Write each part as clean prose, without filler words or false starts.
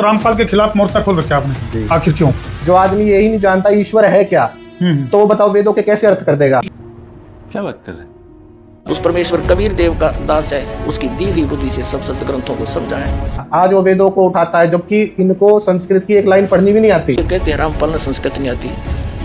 रामपाल के खिलाफ मोर्चा खोल रखा आपने, आखिर क्यों? जो आदमी यही नहीं जानता ईश्वर है क्या, तो वो बताओ वेदों के कैसे अर्थ कर देगा? क्या बात कर रहे हैं? उस परमेश्वर कबीर देव का दास है, उसकी दी हुई बुद्धि से सब संत ग्रंथों को समझा है। आज वो वेदों को उठाता है जबकि इनको संस्कृत की एक लाइन पढ़नी भी नहीं आती। ये कहते हैं रामपाल ने संस्कृत नहीं आती,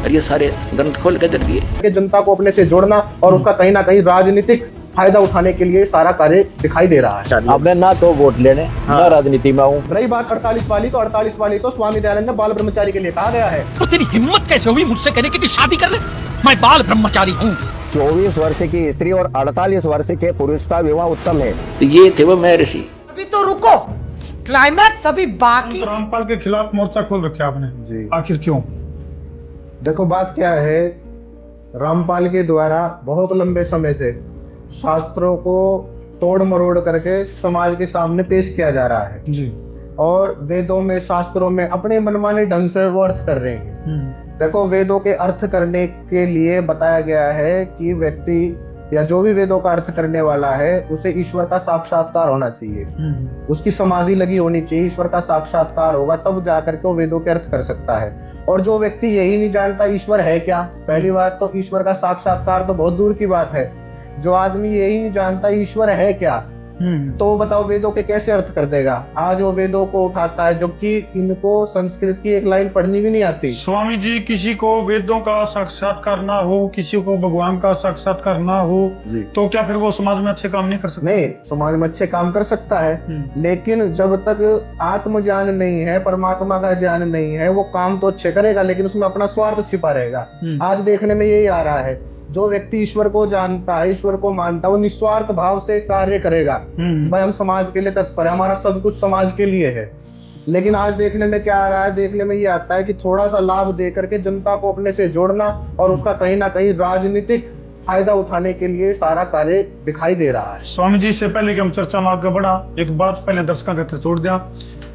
और ये सारे ग्रंथ खोल के दे दिए कि जनता को अपने से जोड़ना और उसका कहीं ना कहीं राजनीतिक फायदा उठाने के लिए सारा कार्य दिखाई दे रहा है। अब मैं ना तो वोट लेने ना राजनीति में हूँ। रही बात 48 वाली, तो 48 वाली तो स्वामी दयानंद ने बाल ब्रह्मचारी के लिए कहा गया है। तो तेरी हिम्मत कैसे हुई मुझसे कहने की कि शादी कर ले? मैं बाल ब्रह्मचारी हूँ। 24 वर्ष की स्त्री और 48 वर्ष के पुरुष का विवाह उत्तम है। तो ये थे वो मैं ऋषि। अभी तो रुको, क्लाइमैक्स अभी बाकी। रामपाल के खिलाफ मोर्चा खोल रखा आपने जी। आखिर क्यों? देखो बात क्या है, रामपाल के द्वारा बहुत लंबे समय से शास्त्रों को तोड़ मरोड़ करके समाज के सामने पेश किया जा रहा है जी। और वेदों में शास्त्रों में अपने मनमाने ढंग से वो अर्थ कर रहे हैं। देखो वेदों के अर्थ करने के लिए बताया गया है कि व्यक्ति या जो भी वेदों का अर्थ करने वाला है उसे ईश्वर का साक्षात्कार होना चाहिए, उसकी समाधि लगी होनी चाहिए, ईश्वर का साक्षात्कार होगा तब जाकर के वो वेदों के अर्थ कर सकता है। और जो व्यक्ति यही नहीं जानता ईश्वर है क्या, पहली बात तो ईश्वर का साक्षात्कार तो बहुत दूर की बात है। जो आदमी यही नहीं जानता ईश्वर है क्या, तो बताओ वेदों के कैसे अर्थ कर देगा? आज वो वेदों को उठाता है जबकि इनको संस्कृत की एक लाइन पढ़नी भी नहीं आती। स्वामी जी, किसी को वेदों का साक्षात्कार ना हो, किसी को भगवान का साक्षात्कार ना हो, तो क्या फिर वो समाज में अच्छे काम नहीं कर सकता? नहीं, समाज में अच्छे काम कर सकता है, लेकिन जब तक आत्म ज्ञान नहीं है, परमात्मा का ज्ञान नहीं है, वो काम तो अच्छे करेगा लेकिन उसमें अपना स्वार्थ छिपा रहेगा। आज देखने में यही आ रहा है, जो व्यक्ति ईश्वर को जानता है, ईश्वर को मानता है, वो निस्वार्थ भाव से कार्य करेगा। भाई हम समाज के लिए तत्पर है, हमारा सब कुछ समाज के लिए है। लेकिन आज देखने में क्या आ रहा है, देखने में ये आता है कि थोड़ा सा लाभ दे करके जनता को अपने से जोड़ना और उसका कहीं ना कहीं राजनीतिक फायदा उठाने के लिए सारा कार्य दिखाई दे रहा है। स्वामी जी, से पहले कि हम चर्चा में आगे बढ़ा, एक बात पहले दर्शकों के छोड़ दिया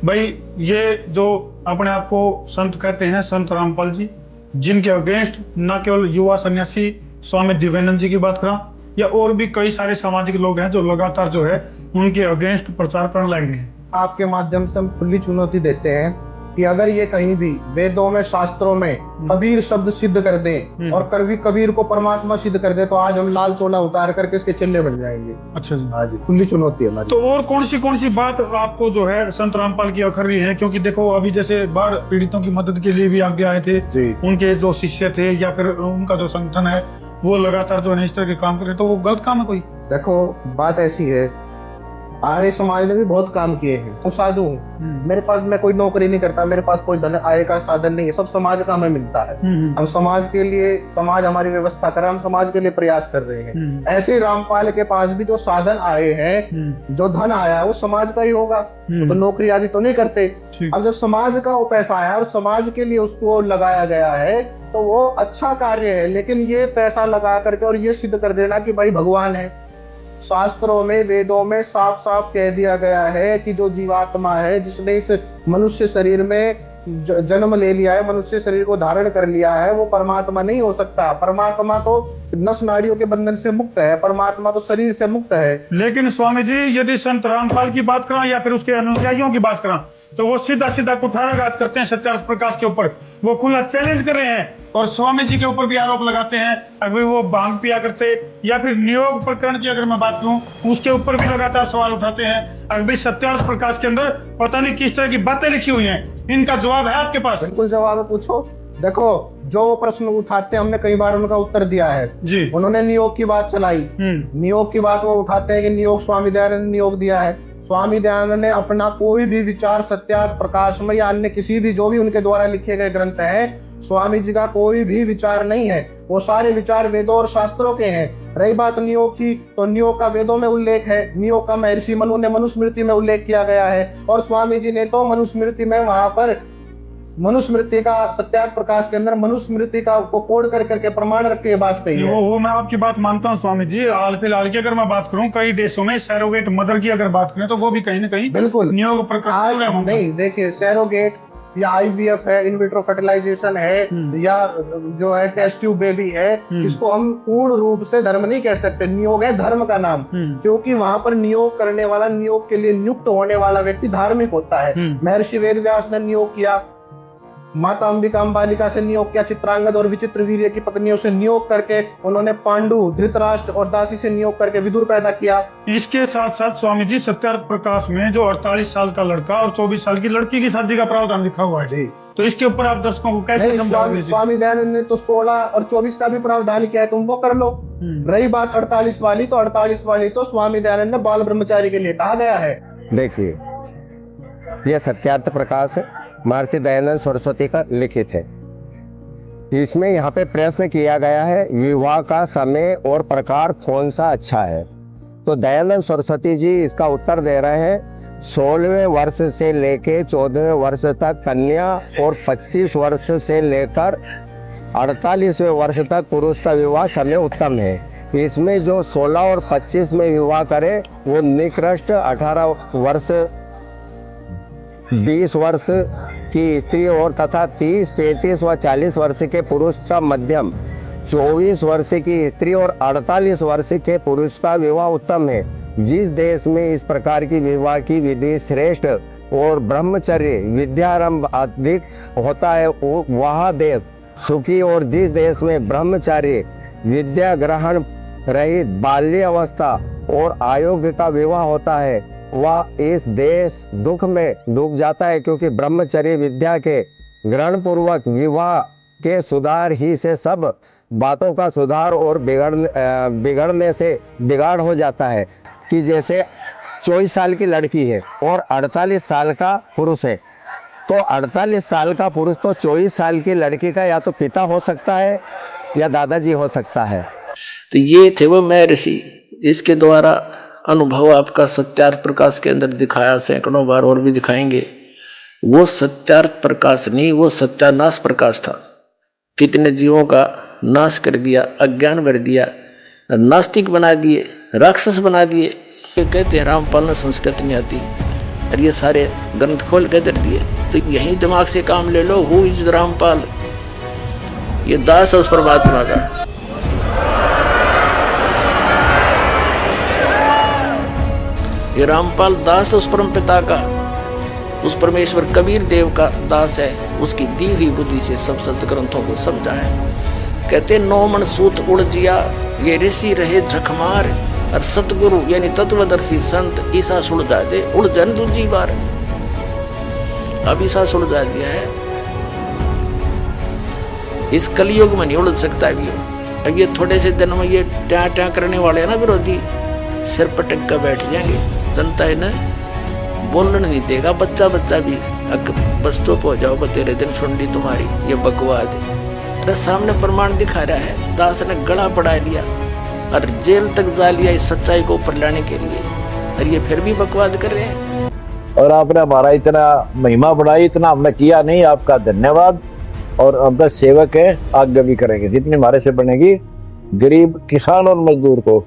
भाई, ये जो अपने आप को संत कहते हैं, संत रामपाल जी, जिनके अगेंस्ट न केवल युवा सन्यासी स्वामी दिव्यानंद जी की बात करा, या और भी कई सारे सामाजिक लोग हैं जो लगातार जो है उनके अगेंस्ट प्रचार करने लगे हैं। आपके माध्यम से हम खुली चुनौती देते हैं कि अगर ये कहीं भी वेदों में शास्त्रों में कबीर शब्द सिद्ध कर दें और कबीर को परमात्मा सिद्ध कर दे, तो आज हम लाल चोला उतार करके इसके चिल्ले बन जाएंगे। अच्छा जी, हाँ जी, खुली चुनौती है हमारी। तो और कौन सी बात आपको जो है संत रामपाल की अखर रही है? क्योंकि देखो अभी जैसे बाढ़ पीड़ितों की मदद के लिए भी आगे आए थे जी। उनके जो शिष्य थे या फिर उनका जो संगठन है वो लगातार जो है इस तरह के काम करे, तो वो गलत काम है कोई? देखो बात ऐसी है, आर्य समाज ने भी बहुत काम किए हैं। तो साधु हूँ, मेरे पास मैं कोई नौकरी नहीं करता, मेरे पास कोई धन आय का साधन नहीं है, सब समाज का हमें मिलता है। हम समाज के लिए, समाज हमारी व्यवस्था कर, हम समाज के लिए प्रयास कर रहे हैं। ऐसे रामपाल के पास भी जो साधन आए हैं, जो धन आया है वो समाज का ही होगा, तो नौकरी आदि तो नहीं करते। अब जब समाज का वो पैसा आया और समाज के लिए उसको लगाया गया है तो वो अच्छा कार्य है। लेकिन ये पैसा लगा करके और ये सिद्ध कर देना कि भाई भगवान है, शास्त्रों में वेदों में साफ साफ कह दिया गया है कि जो जीवात्मा है, जिसने इस मनुष्य शरीर में जन्म ले लिया है, मनुष्य शरीर को धारण कर लिया है, वो परमात्मा नहीं हो सकता। परमात्मा तो नस नाड़ियों के बंधन से मुक्त है, परमात्मा तो शरीर से मुक्त है। लेकिन स्वामी जी, यदि संत रामपाल की बात करें या फिर उसके अनुयायियों की बात करें, तो वो सीधा कुठाराघात करते हैं सत्यार्थ प्रकाश के ऊपर, वो खुला चैलेंज कर रहे हैं और स्वामी जी के ऊपर भी आरोप लगाते हैं अगर वो भांग पिया करते, या फिर नियोग प्रकरण की अगर मैं बात करूं उसके ऊपर भी लगातार सवाल उठाते हैं। अगर सत्यार्थ प्रकाश के अंदर पता नहीं किस तरह की बातें लिखी हुई हैं, इनका जवाब है आपके पास? बिल्कुल जवाब है, पूछो। देखो जो प्रश्न उठाते हैं हमने कई बार उनका उत्तर दिया है जी। उन्होंने नियोग की बात चलाई, नियोग की बात वो उठाते हैं कि नियोग स्वामी दयानंद ने नियोग दिया है। स्वामी दयानंद ने अपना कोई भी विचार सत्यार्थ प्रकाश में या अन्य किसी भी जो भी उनके द्वारा लिखे गए ग्रंथ हैं, स्वामी जी का कोई भी विचार नहीं है, वो सारे विचार वेदों और शास्त्रों के हैं। रही बात नियोग की, तो नियोग का वेदों में उल्लेख है, नियोग का महर्षि मनु ने मनुस्मृति में उल्लेख किया गया है, और स्वामी जी ने तो मनुस्मृति में वहां पर मनुस्मृति का सत्यार्थ प्रकाश के अंदर मनुस्मृति का को कोड कर करके प्रमाण रख के बात कही है। वो मैं आपकी बात मानता हूँ स्वामी जी। हाल फिलहाल की अगर मैं बात करूँ, कई देशों में सैरोगेट मदर की अगर बात करें तो वो भी कहीं ना कहीं बिल्कुल नियोग प्रकरण नहीं। देखिए सैरोगेट या IVF है, इन विट्रो फर्टिलाइजेशन है, या जो है टेस्ट ट्यूब बेबी है, इसको हम पूर्ण रूप से धर्म नहीं कह सकते। नियोग है धर्म का नाम, क्योंकि वहां पर नियोग करने वाला, नियोग के लिए नियुक्त होने वाला व्यक्ति धार्मिक होता है। महर्षि वेदव्यास ने नियोग किया, माता अंबिका अंबालिका से नियोग किया, चित्रांगद और विचित्र वीर्य की पत्नियों से नियोग करके उन्होंने पांडु, धृतराष्ट्र और दासी से नियोग करके विदुर पैदा किया। इसके साथ साथ स्वामी जी सत्यार्थ प्रकाश में जो 48 साल का लड़का और 24 साल की लड़की की शादी का प्रावधान लिखा हुआ है जी, तो इसके ऊपर आप दर्शकों को कैसे समझाओगे? स्वामी दयानंद ने तो 16 और 24 का भी प्रावधान किया है, तुम वो कर लो। रही बात 48 वाली, तो 48 वाली तो स्वामी दयानंद ने बाल ब्रह्मचारी के लिए कहा गया है। देखिए, यह सत्यार्थ प्रकाश है, महर्षि दयानंद सरस्वती का लिखित है। इसमें यहाँ पे प्रश्न किया गया है विवाह का समय और प्रकार कौन सा अच्छा है, तो दयानंद सरस्वती जी इसका उत्तर दे रहे हैं 16वें वर्ष से लेके 14वें वर्ष तक कन्या और 25 वर्ष से लेकर 48वें वर्ष तक पुरुष का विवाह समय उत्तम है। इसमें जो 16 और 25 में विवाह करे वो निकृष्ट, 18 वर्ष 20 वर्ष की स्त्री और तथा 30, 35 व 40 वर्ष के पुरुष का मध्यम, 24 वर्ष की स्त्री और 48 वर्ष के पुरुष का विवाह उत्तम है। जिस देश में इस प्रकार की विवाह की विधि श्रेष्ठ और ब्रह्मचर्य विद्यारंभ अधिक होता है वह देश सुखी, और जिस देश में ब्रह्मचार्य विद्या ग्रहण रहित बाल्य अवस्था और आयोग्य का विवाह होता है वह इस देश दुख में डूब जाता है, क्योंकि ब्रह्मचर्य विद्या के ग्रहण पूर्वक विवाह के सुधार ही से सब बातों का सुधार और बिगड़ने से बिगाड़ हो जाता है। कि जैसे 24 साल की लड़की है और 48 साल का पुरुष है, तो 48 साल का पुरुष तो 24 साल की लड़की का या तो पिता हो सकता है या दादाजी हो सकता है। तो ये थे वो महर्षि, इसके द्वारा अनुभव आपका सत्यार्थ प्रकाश के अंदर दिखाया, सैकड़ों बार और भी दिखाएंगे। वो सत्यार्थ प्रकाश नहीं, वो सत्यानाश प्रकाश था। कितने जीवों का नाश कर दिया, अज्ञान भर दिया, नास्तिक बना दिए, राक्षस बना दिए। ये कहते हैं रामपाल ने संस्कृत नहीं आती, और ये सारे ग्रंथ खोल के दे दिए। तो यही दिमाग से काम ले लो। Who is Rampal? ये दास है उस परमात्मा का। ये रामपाल दास उस परम पिता का, उस परमेश्वर कबीर देव का दास है। उसकी दी हुई बुद्धि से सब संत ग्रंथों को समझा है। कहते 9 मन सूत उड़ जिया, ये ऋषि रहे झकमार, और सतगुरु यानी तत्वदर्शी संत ईसा सुलझा दे, उड़ जन दूजी बार। अब ईसा सुलझा दिया है, इस कलयुग में नहीं उड़ सकता है। अब ये थोड़े से दिन में ये ट्या ट्या करने वाले हैं ना विरोधी, सिर पटक कर बैठ जाएंगे। जनता इन्हें बोलने नहीं देगा, बच्चा बच्चा भी बस चुप हो जाओ, तेरे दिन सुंडी तुम्हारी, ये बकवाद है। अरे सामने प्रमाण दिखा रहा है, दास ने गला बढ़ा लिया और जेल तक जा लिया इस सच्चाई को ऊपर लाने के लिए, और ये फिर भी बकवाद कर रहे हैं। और आपने हमारा इतना महिमा बढ़ाई, इतना हमने किया नहीं, आपका धन्यवाद। और आपका सेवक है, आगे भी करेंगे। जितनी हमारे से बनेगी, गरीब किसान और मजदूर को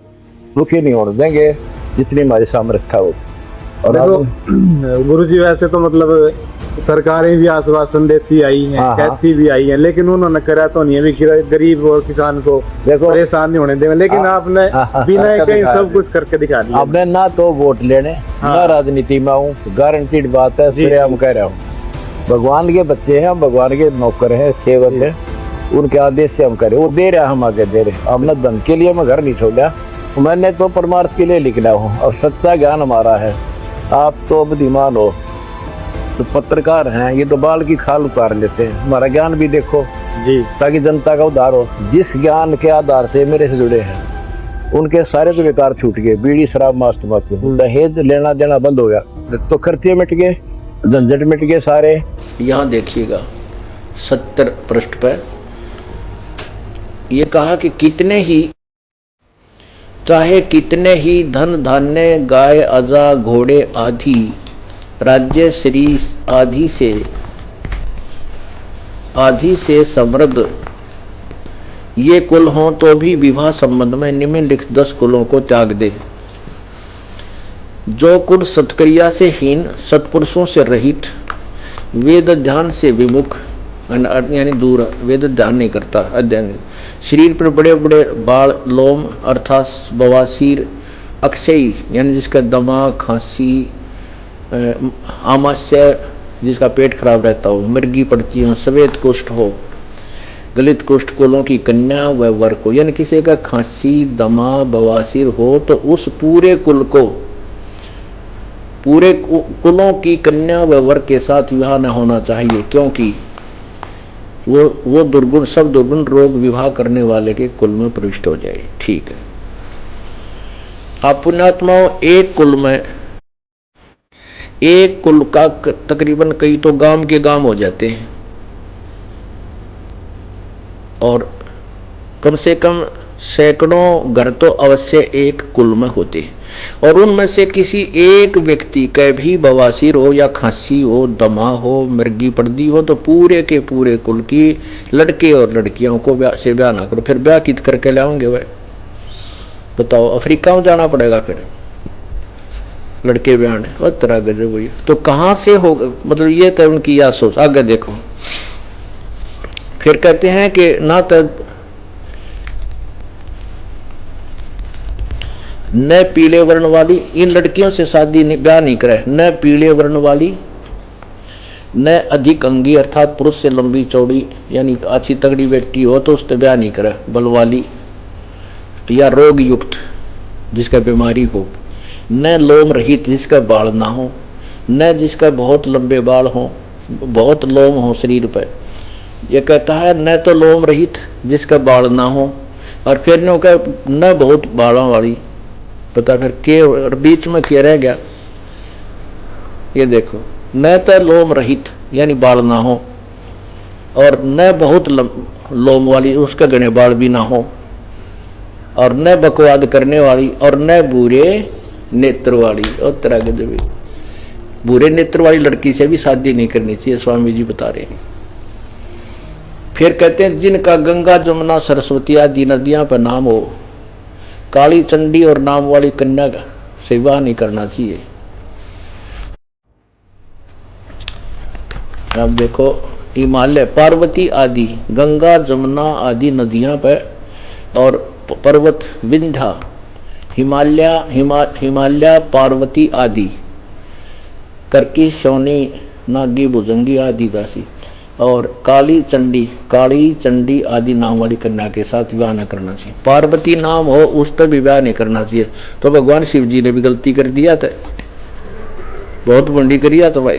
दुखी नहीं होने देंगे, जितनी हमारी सामर्थ्य हो। और गुरु जी वैसे तो मतलब सरकारें भी आश्वासन देती आई हैं, कहती भी आई हैं, लेकिन उन्होंने करा तो नहीं है गरीब और किसान को परेशान नहीं होने देंगे। लेकिन आपने बिना कहीं सब कुछ करके दिखा दिया। आपने ना तो वोट लेने, ना राजनीति में हूँ, गारंटीड बात है, सिरे हम कह रहा हूँ। भगवान के बच्चे हैं, हम भगवान के नौकर हैं, सेवक हैं, उनके आदेश से हम करें। वो दे रहे, हम आगे दे रहे। हमने धन के लिए मैं घर नहीं छोड़ा, मैंने तो परमार्थ के लिए लिखना हूँ, और सच्चा ज्ञान हमारा है। आप तो बुद्धिमान हो, तो पत्रकार हैं, ये तो बाल की खाल उतार लेते हैं। हमारा ज्ञान भी देखो जी, ताकि जनता का उद्धार हो। जिस ज्ञान के आधार से मेरे से जुड़े हैं, उनके सारे तो बेकार छूट गए। बीड़ी शराब मांस तंबाकू, दहेज लेना देना बंद हो गया, तो खर्चे मिट गए, झंझट मिट गए सारे। यहाँ देखिएगा 70 पृष्ठ पर ये कहा कि कितने ही चाहे कितने ही धन धान्य गाय अजा घोड़े आदि राज्य श्री आदि से समृद्ध ये कुल हों, तो भी विवाह संबंध में निम्नलिखित 10 कुलों को त्याग दे। जो कुल सत्क्रिया से हीन, सत्पुरुषों से रहित, वेद ध्यान से विमुख यानी दूर, वेद ध्यान नहीं करता, अध्ययन। शरीर पर बड़े बड़े बाल, लोम अर्थात बवासीर, अक्षय यानी जिसका दमा, खांसी, आमाशय जिसका पेट खराब रहता हो, मृगी पड़ती हो, सफेद कुष्ठ हो, गलित कुष्ठ कुलों की कन्या व वर को, यानी किसी का खांसी, दमा, बवासीर हो तो उस पूरे कुल को, पूरे कुलों की कन्या व वर के साथ विवाह न होना चाहिए, क्योंकि वो दुर्गुण, सब दुर्गुण रोग विवाह करने वाले के कुल में प्रविष्ट हो जाए। ठीक है। आप पुण्यात्माओं, एक कुल का तकरीबन कई तो गांव के गांव हो जाते हैं, और कम से कम सैकड़ों घर तो अवश्य एक कुल में होते हैं, और उनमें से किसी एक व्यक्ति का भी बवासीर हो या खांसी हो, दमा हो, मृगी पर्दी हो, तो पूरे के पूरे कुल की लड़के और लड़कियों को से ब्याह ना करो। फिर ब्याह कित करके लाओगे वह बताओ? अफ्रीका में जाना पड़ेगा फिर लड़के ब्याह और तरह गजब हुई। तो कहाँ से होगा, मतलब ये तो उनकी या सोच। आगे देखो, फिर कहते हैं कि ना तो न पीले वर्ण वाली, इन लड़कियों से शादी ब्याह नहीं करे, न पीले वर्ण वाली, न अधिक अंगी अर्थात पुरुष से लंबी चौड़ी यानी अच्छी तगड़ी बेटी हो तो उससे ब्याह नहीं करे, बलवाली या रोग युक्त जिसका बीमारी हो, न लोम रहित जिसका बाल ना हो, न जिसका बहुत लंबे बाल हो, बहुत लोम हो शरीर पर। यह कहता है न तो लोम रहित जिसका बाल ना हो, और फिर न बहुत बालों वाली, पता फिर के और बीच में क्या रह गया? ये देखो, न तो लोम रहित यानी बाल ना हो, और न बहुत लोम वाली उसका घने बाल भी ना हो, और न बकवाद करने वाली, और न बुरे नेत्र वाली। और तरह के जब बुरे नेत्र वाली लड़की से भी शादी नहीं करनी चाहिए, स्वामी जी बता रहे हैं। फिर कहते हैं जिनका गंगा जमुना सरस्वती आदि नदियां पर नाम हो, काली चंडी और नाम वाली कन्या से विवाह नहीं करना चाहिए। अब देखो, हिमालय पार्वती आदि, गंगा जमुना आदि नदियां पर, और पर्वत विंध्या, हिमालय पार्वती आदि, करकी, शौनी, नागी, भुजंगी आदि दासी, और काली चंडी आदि नाम वाली कन्या के साथ विवाह न करना चाहिए। पार्वती नाम हो उस पर भी विवाह नहीं करना चाहिए। तो भगवान शिव जी ने भी गलती कर दिया था, बहुत बंडी करिया तो भाई।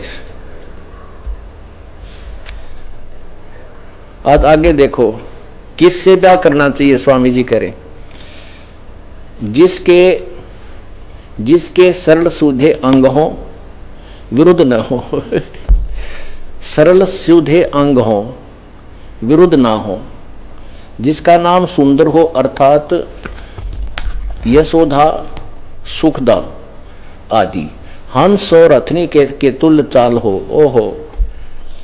आज आगे देखो, किससे ब्याह करना चाहिए? स्वामी जी करें जिसके सरल सूधे अंग हो, विरुद्ध न हो सरल सूधे अंग हो, विरुद्ध ना हो, जिसका नाम सुंदर हो अर्थात यशोधा, सुखदा आदि, हंस और अथनी के तुल्य चाल हो। ओहो,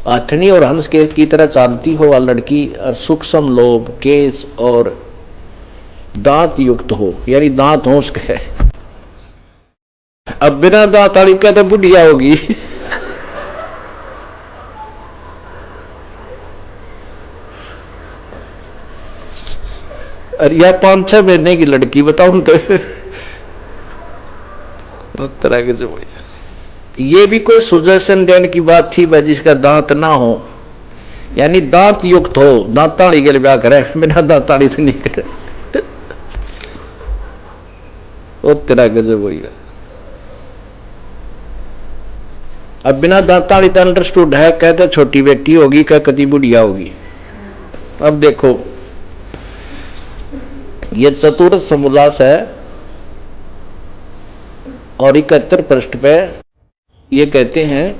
अथनी और हंस के की तरह चालती हो वह लड़की, और सूक्ष्म लोभ, केस और दांत युक्त हो, यानी दांत हो उसके। अब बिना दांत वाली कहते बुढ़िया होगी और यह 5-6 महीने की लड़की बताऊं तो तरह के जो ये भी कोई सुजैसन देने की बात थी भाई, जिसका दांत ना हो, यानी दांत युक्त हो, दांताड़ी के लिए ब्याह करे, बिना दांताड़ी से नहीं करे। वो तरह के जो वही अब बिना दांताड़ी तो अंडरस्टूड है, कहते छोटी बेटी होगी, क्या कति बुढ़िया होगी। अब देखो, ये चतुर्थ समुल्लास है, और 71 पृष्ठ पे ये कहते हैं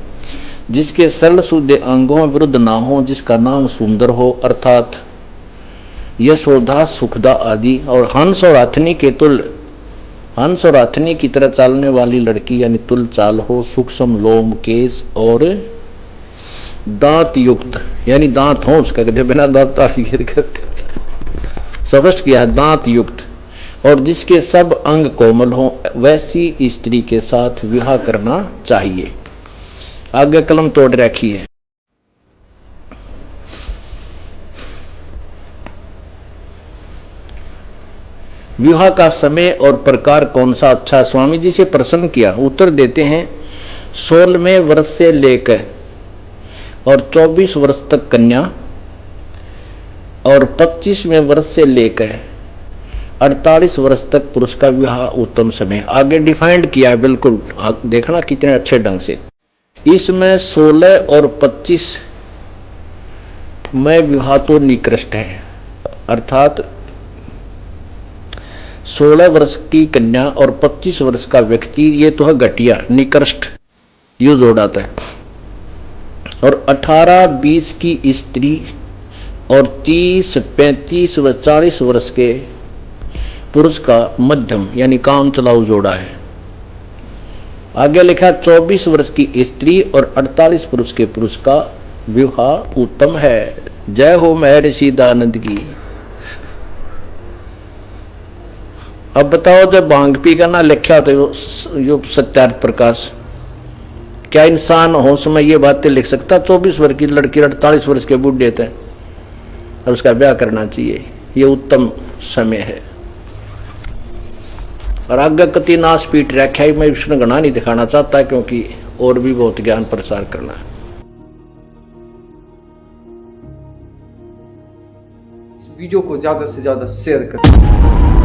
जिसके सरल शुद्ध अंगों विरुद्ध ना हो, जिसका नाम सुंदर हो अर्थात यशोधा, सुखदा आदि, और हंस और अथनी के तुल्य, हंस और अथनी की तरह चालने वाली लड़की यानी तुल चाल हो, सूक्ष्म लोम, केस और दांत युक्त, यानी दांत हो उसका, कहते बिना दांत करते स्पष्ट किया है, दांत युक्त, और जिसके सब अंग कोमल हो, वैसी स्त्री के साथ विवाह करना चाहिए। आगे कलम तोड़ रखी है। विवाह का समय और प्रकार कौन सा अच्छा? स्वामी जी से प्रश्न किया, उत्तर देते हैं 16वें वर्ष से लेकर और 24 वर्ष तक कन्या और 25वें वर्ष से लेकर 48 वर्ष तक पुरुष का विवाह उत्तम समय। आगे डिफाइंड किया है, बिल्कुल देखना कितने अच्छे ढंग से। इसमें 16 और 25 में विवाह तो निकृष्ट है, अर्थात 16 वर्ष की कन्या और 25 वर्ष का व्यक्ति, ये तो है घटिया, निकृष्ट यूज हो जाता है। और 18-20 की स्त्री और 30, 35 व 40 वर्ष के पुरुष का मध्यम यानी काम चलाऊ जोड़ा है। आगे लिखा 24 वर्ष की स्त्री और 48 पुरुष के पुरुष का विवाह उत्तम है। जय हो महर्षि दयानंद की। अब बताओ, जब भांग पी का ना लिखा तो यो सत्यार्थ प्रकाश, क्या इंसान होश में ये बातें लिख सकता? 24 वर्ष की लड़की 48 वर्ष के बूढ़े थे और उसका ब्याह करना चाहिए, ये उत्तम समय है। और आगे कति नाश पीट रखा है, मैं विष्णु गणा नहीं दिखाना चाहता क्योंकि और भी बहुत ज्ञान प्रसार करना है। वीडियो को ज्यादा से ज्यादा शेयर करें।